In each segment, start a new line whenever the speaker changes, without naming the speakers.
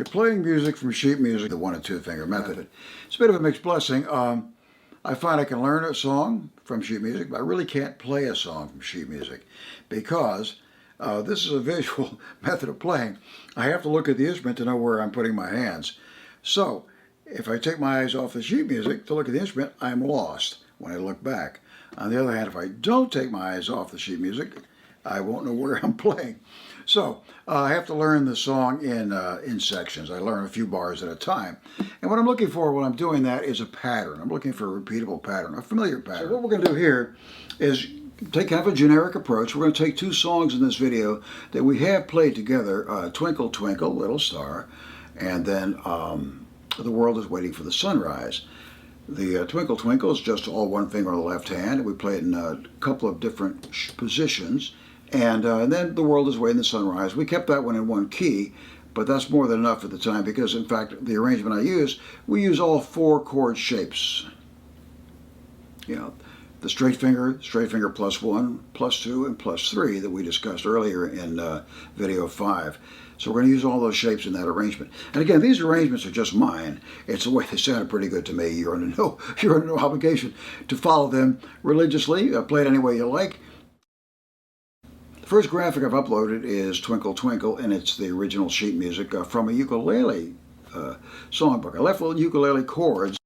Okay, playing music from sheet music, the 1 and 2 finger method. It's a bit of a mixed blessing. I find I can learn a song from sheet music, but I really can't play a song from sheet music because this is a visual method of playing. I have to look at the instrument to know where I'm putting my hands. So if I take my eyes off the sheet music to look at the instrument, I'm lost when I look back. On the other hand, if I don't take my eyes off the sheet music, I won't know where I'm playing. So I have to learn the song in sections. I learn a few bars at a time. And what I'm looking for when I'm doing that is a pattern. I'm looking for a repeatable pattern, a familiar pattern. So what we're going to do here is take kind of a generic approach. We're going to take two songs in this video that we have played together, Twinkle Twinkle Little Star, and then The World is Waiting for the Sunrise. The Twinkle Twinkle is just all one finger on the left hand. We play it in a couple of different positions. And then The World is Waiting for the Sunrise. We kept that one in one key, but that's more than enough at the time because, in fact, the arrangement I use, we use all four chord shapes. You know, the straight finger +1, +2, and +3 that we discussed earlier in video 5. So we're going to use all those shapes in that arrangement. And again, these arrangements are just mine. It's the way they sounded pretty good to me. You're under no obligation to follow them religiously. Play it any way you like. The first graphic I've uploaded is Twinkle Twinkle, and it's the original sheet music from a ukulele songbook. I left little ukulele chords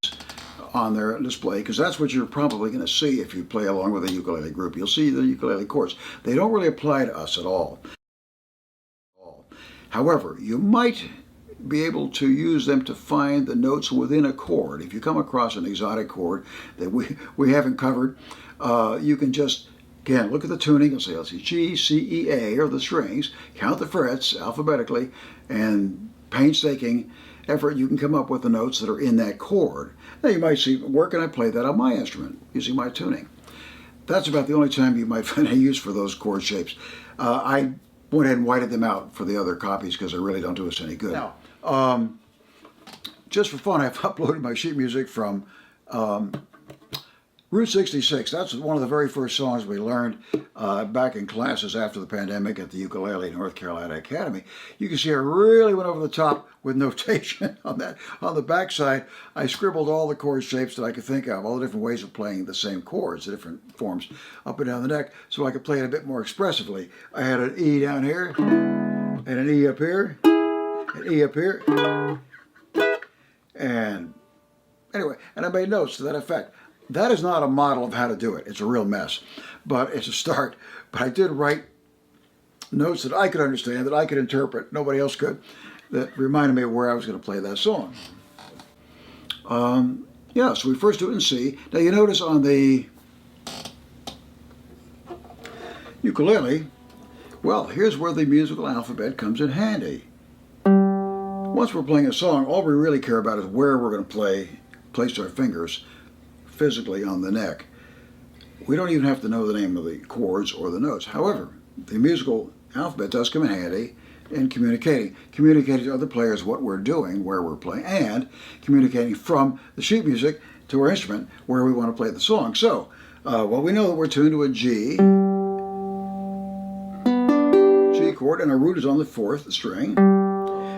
on their display because that's what you're probably going to see if you play along with a ukulele group. You'll see the ukulele chords. They don't really apply to us at all. However, you might be able to use them to find the notes within a chord. If you come across an exotic chord that we haven't covered, you can just, again, look at the tuning and say, let's see, G, C, E, A are the strings, count the frets alphabetically, and painstaking effort, you can come up with the notes that are in that chord. Now you might see, where can I play that on my instrument using my tuning? That's about the only time you might find a use for those chord shapes. I went ahead and whited them out for the other copies because they really don't do us any good. Now, just for fun, I've uploaded my sheet music from Route 66. That's one of the very first songs we learned back in classes after the pandemic at the Ukulele North Carolina Academy. You can see I really went over the top with notation on that. On the back side, I scribbled all the chord shapes that I could think of, all the different ways of playing the same chords, the different forms up and down the neck, so I could play it a bit more expressively. I had an E down here, and an E up here, an E up here, and anyway, and I made notes to that effect. That is not a model of how to do it. It's a real mess, but it's a start. But I did write notes that I could understand, that I could interpret, nobody else could, that reminded me of where I was going to play that song. Yeah, so we first do it in C. Now you notice on the ukulele, well, here's where the musical alphabet comes in handy. Once we're playing a song, all we really care about is where we're going to place our fingers physically on the neck. We don't even have to know the name of the chords or the notes. However, the musical alphabet does come in handy in communicating to other players what we're doing, where we're playing, and communicating from the sheet music to our instrument where we want to play the song. So, well, we know that we're tuned to a G chord, and our root is on the 4th string.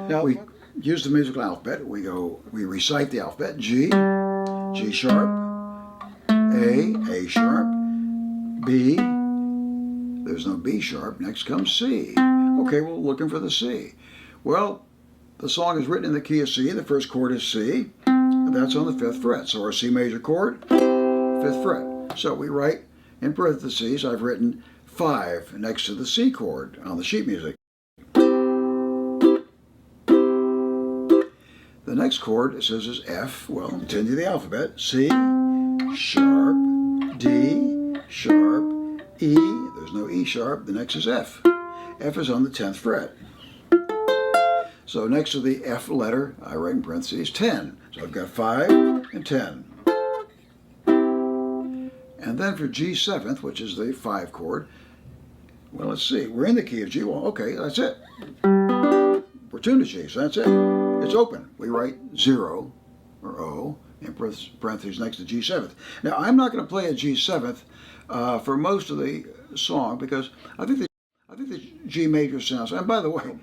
Now we use the musical alphabet. We recite the alphabet: G, G sharp, A sharp, B, there's no B sharp, next comes C. Okay, we're looking for the C. Well, the song is written in the key of C, the first chord is C, and that's on the 5th fret. So our C major chord, 5th fret. So we write in parentheses, I've written 5 next to the C chord on the sheet music. The next chord, it says, is F. Well, continue the alphabet. C, sharp, D, sharp, E, there's no E sharp, the next is F. F is on the 10th fret. So next to the F letter, I write in parentheses 10. So I've got 5 and 10. And then for G7th, which is the 5 chord, well, let's see, we're in the key of G. Well, okay, that's it. We're tuned to G, so that's it. It's open. We write 0 or O in parentheses next to G7th. Now, I'm not going to play a G7th for most of the song because I think the G major sounds, and by the way,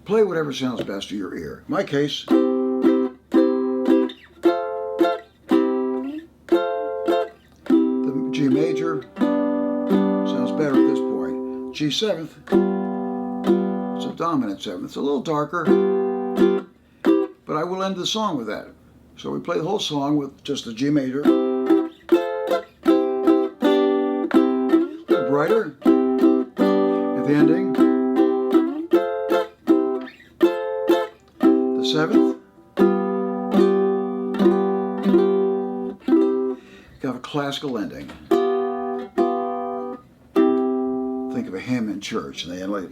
play whatever sounds best to your ear. In my case, the G major sounds better at this point. G seventh, it's a dominant seventh. It's a little darker, but I will end the song with that. So we play the whole song with just the G major. A little brighter at the ending. The seventh. Got a classical ending. Think of a hymn in church and they end like.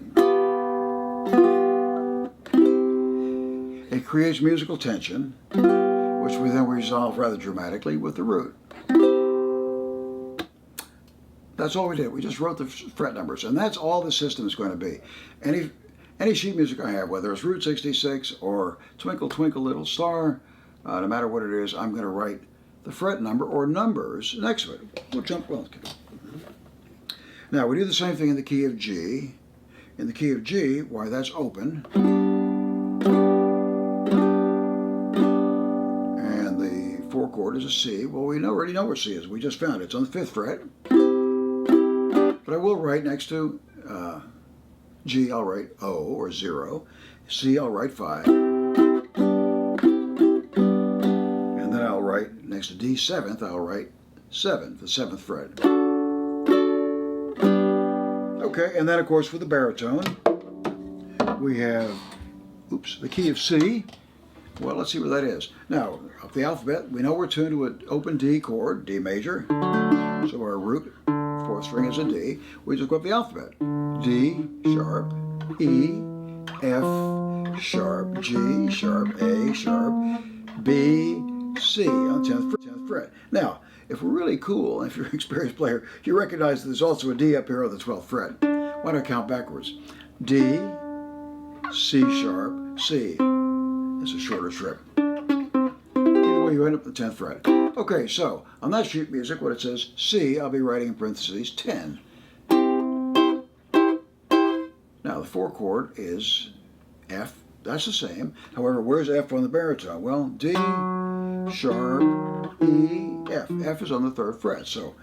It creates musical tension, which we then resolve rather dramatically with the root. That's all we did. We just wrote the fret numbers, and that's all the system is going to be. Any sheet music I have, whether it's Route 66 or Twinkle Twinkle Little Star, no matter what it is, I'm going to write the fret number or numbers next to it. We'll jump. Well, okay. Now we do the same thing in the key of G. In the key of G, why that's open. Four chord is a C. Well, we already know where C is. We just found it. It's on the 5th fret. But I will write next to G, I'll write O or 0. C, I'll write 5. And then I'll write next to D 7th, I'll write 7, the 7th fret. Okay, and then of course for the baritone, we have, the key of C. Well, let's see what that is. Now, up the alphabet, we know we're tuned to an open D chord, D major. So our root, 4th string is a D. We just go up the alphabet. D sharp, E, F sharp, G sharp, A sharp, B, C on the 10th fret. Now, if we're really cool, if you're an experienced player, you recognize that there's also a D up here on the 12th fret. Why don't I count backwards? D, C sharp, C. It's a shorter strip. Either way, you end up at the 10th fret. Okay, so on that sheet music, when it says C, I'll be writing in parentheses 10. Now, the 4 chord is F. That's the same. However, where's F on the baritone? Well, D, sharp, E, F. F is on the 3rd fret, so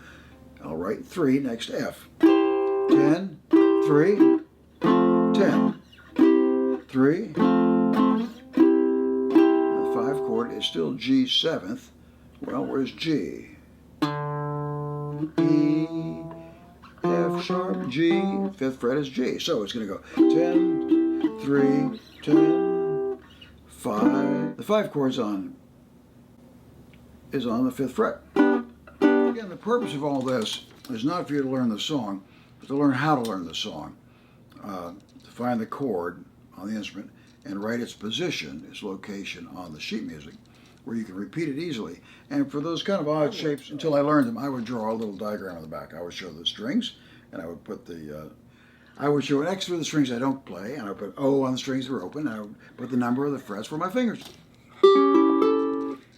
I'll write 3 next to F. 10, 3, 10, 3. Is still G 7th. Well, where's G? E, F sharp, G, 5th fret is G. So it's going to go 10, 3, 10, 5. The 5 chord is on the 5th fret. Again, the purpose of all this is not for you to learn the song, but to learn how to learn the song. To find the chord on the instrument and write its position, its location on the sheet music, where you can repeat it easily. And for those kind of odd shapes, until I learned them, I would draw a little diagram on the back. I would show the strings, and I would put I would show an X for the strings I don't play, and I would put O on the strings that are open, and I would put the number of the frets for my fingers.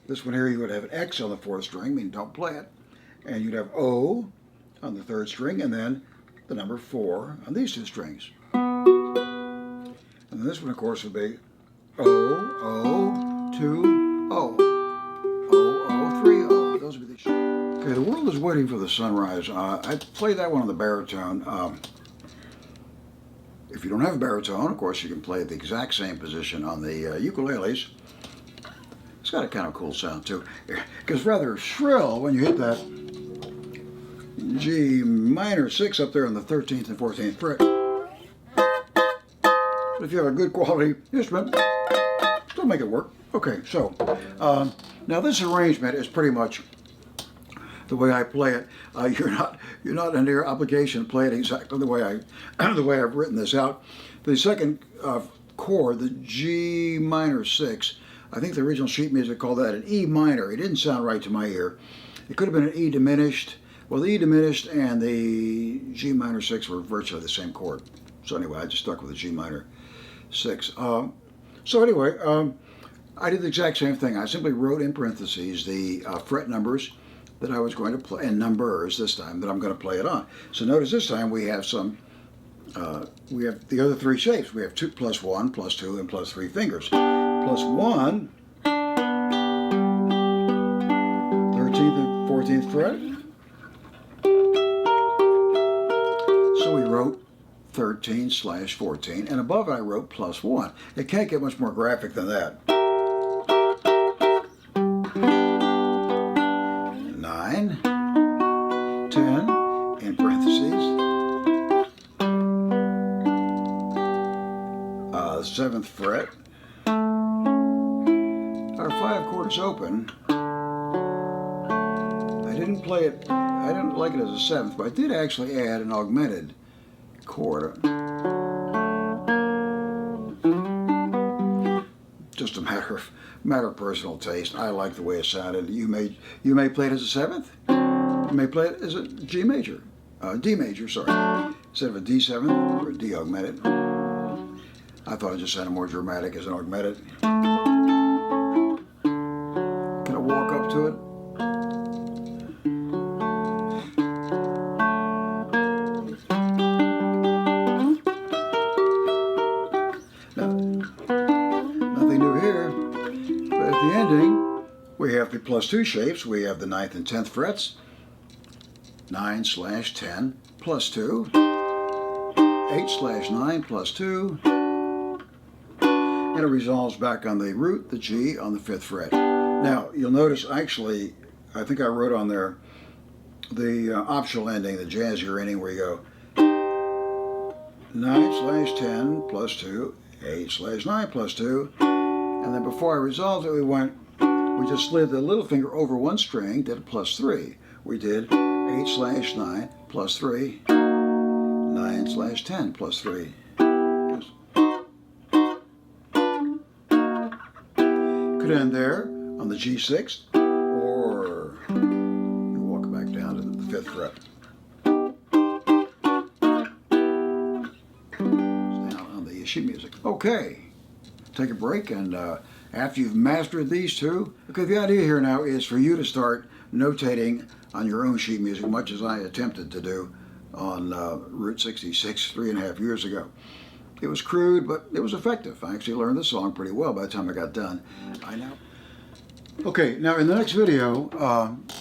This one here, you would have an X on the 4th string, meaning don't play it. And you'd have O on the 3rd string, and then the number 4 on these 2 strings. And then this one, of course, would be O, O, 2, O, O, O, 3, O. Those would be the. Okay, The World is Waiting for the Sunrise. I played that one on the baritone. If you don't have a baritone, of course, you can play the exact same position on the ukuleles. It's got a kind of cool sound too, because rather shrill when you hit that G minor 6 up there on the 13th and 14th fret. But if you have a good quality instrument, still make it work. Okay, so now this arrangement is pretty much the way I play it. You're not under your obligation to play it exactly the way I've written this out. The 2nd chord, the G minor 6, I think the original sheet music called that an E minor. It didn't sound right to my ear. It could have been an E diminished. Well, the E diminished and the G minor 6 were virtually the same chord. So anyway, I just stuck with the G minor 6. So anyway, I did the exact same thing. I simply wrote in parentheses the fret numbers that I was going to play, and numbers this time that I'm going to play it on. So notice this time we have some We have the other three shapes. We have 2 plus 1, plus 2, and plus 3 fingers. Plus 1, 13th and 14th fret. So we wrote 13/14, and above it I wrote plus 1. It can't get much more graphic than that. 9, 10, in parentheses. 7th fret. Our 5 chord is open. I didn't play it, I didn't like it as a 7th, but I did actually add an augmented chord. Just a matter of personal taste. I like the way it sounded. You may play it as a 7th. You may play it as a G major, D major, sorry, instead of a D7 or a D augmented. I thought it just sounded more dramatic as an augmented. Can I walk up to it? Now, nothing new here, but at the ending, we have the plus 2 shapes. We have the 9th and 10th frets, 9/10 plus 2, 8/9 plus 2, and it resolves back on the root, the G, on the 5th fret. Now, you'll notice, actually, I think I wrote on there the optional ending, the jazzier ending, where you go 9/10 plus 2, 8/9 plus 2, and then before I resolved it, we just slid the little finger over one string, did a plus 3. We did 8/9 plus 3, 9/10 plus 3. Could end there on the G6, or you walk back down to the 5th fret. It's down on the sheet music. Okay, take a break, and after you've mastered these two, okay, the idea here now is for you to start notating on your own sheet music, much as I attempted to do on Route 66 3.5 years ago. It was crude, but it was effective. I actually learned the song pretty well by the time I got done. Okay, now in the next video,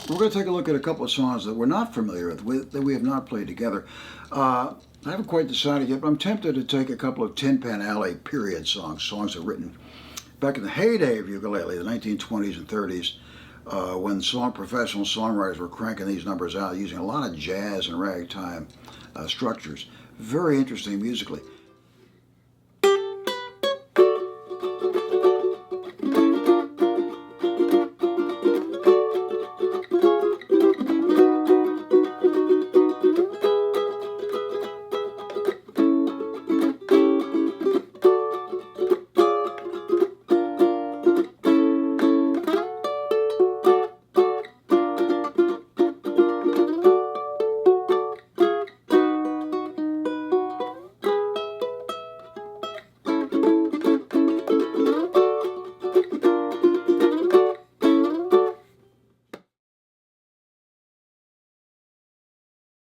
we're going to take a look at a couple of songs that we're not familiar with, that we have not played together. I haven't quite decided yet, but I'm tempted to take a couple of Tin Pan Alley period songs that were written back in the heyday of ukulele, the 1920s and 30s, when professional songwriters were cranking these numbers out using a lot of jazz and ragtime structures. Very interesting musically.